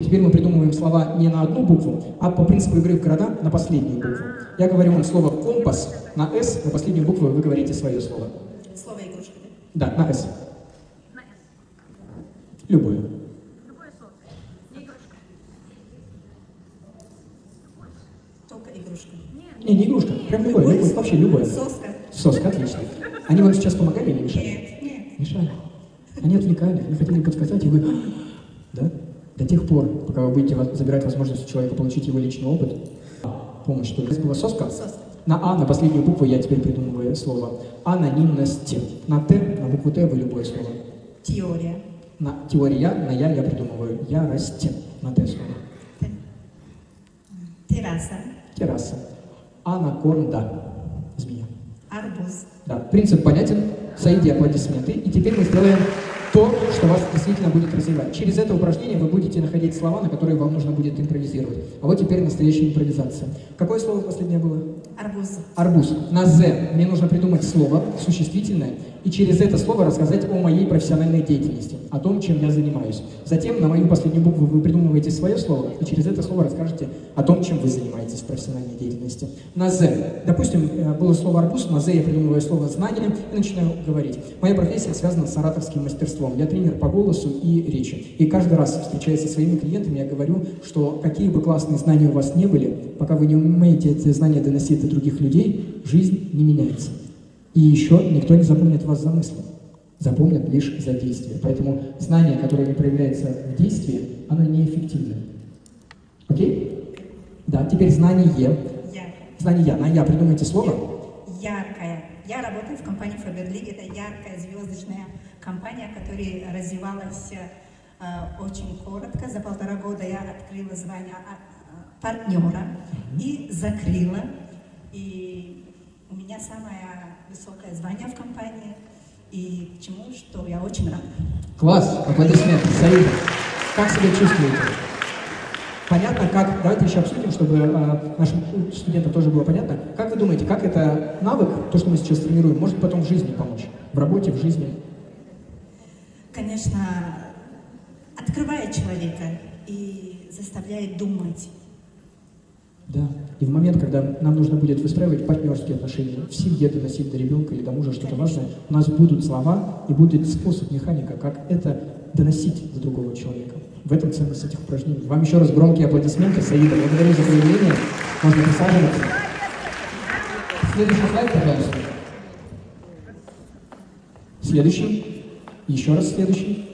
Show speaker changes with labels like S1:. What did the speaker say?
S1: Теперь мы придумываем слова не на одну букву, а по принципу игры в города на последнюю букву. Я говорю вам слово «компас» на «С», на последнюю букву вы говорите свое слово.
S2: Слово игрушка,
S1: да? Да, на «С».
S3: На «С».
S1: Любое.
S3: Любое слово. Не игрушка.
S2: только игрушка.
S1: Не игрушка, прям любое, вообще любое.
S2: Соска.
S1: Соска, отлично. Они вам сейчас помогали или мешали?
S2: Нет.
S1: Мешали. Они отвлекали, они хотели подсказать, и вы... Да? До тех пор, пока вы будете забирать возможность у человека получить его личный опыт, помощь, что здесь была соска. На «А», на последнюю букву я теперь придумываю слово. Анонимность. На «Т», на букву «Т» вы любое слово.
S2: Теория.
S1: На теория, на я придумываю. Ярость. На «Т» слово.
S2: Терраса.
S1: Терраса. Анаконда. Змея.
S2: Арбуз.
S1: Да, принцип понятен. Саиди, аплодисменты. И теперь мы сделаем то, что вас действительно будет развивать. Через это упражнение вы будете находить слова, на которые вам нужно будет импровизировать. А вот теперь настоящая импровизация. Какое слово последнее было?
S2: Арбуз.
S1: Арбуз. На «З» мне нужно придумать слово, существительное, и через это слово рассказать о моей профессиональной деятельности, о том, чем я занимаюсь. Затем на мою последнюю букву вы придумываете свое слово, и через это слово расскажете о том, чем вы занимаетесь в профессиональной деятельности. На «З». Допустим, было слово «арбуз», на «З» я придумываю слово «знание» и начинаю говорить. Моя профессия связана с ораторским мастерством. Я тренер по голосу и речи. И каждый раз, встречаясь со своими клиентами, я говорю, что какие бы классные знания у вас не были, пока вы не умеете эти знания доносить до других людей, жизнь не меняется. И еще никто не запомнит вас за мысли. Запомнят лишь за действие. Поэтому знание, которое не проявляется в действии, оно неэффективно. Окей? Да, теперь знание. Знание. На «я» придумайте слово.
S2: Яркая. Я работаю в компании Faberlic. Это яркая звездочная компания, которая развивалась очень коротко. За 1,5 года я открыла звание партнера и закрыла. И у меня самое высокое звание в компании. И к чему, что я очень рада.
S1: Класс! Аплодисменты. Саида, как себя чувствуете? Понятно, как... Давайте еще обсудим, чтобы нашим студентам тоже было понятно. Как вы думаете, как это навык, то, что мы сейчас тренируем, может потом в жизни помочь? В работе, в жизни?
S2: Конечно, открывает человека и заставляет думать.
S1: Да. И в момент, когда нам нужно будет выстраивать партнерские отношения, в семье доносить до ребенка или до мужа что-то важное, у нас будут слова и будет способ, механика, как это доносить до другого человека. В этом ценность этих упражнений. Вам еще раз громкие аплодисменты, Саида. Благодарю за проявление. Можно присаживаться. Следующий слайд, пожалуйста. Следующий. Еще раз следующий.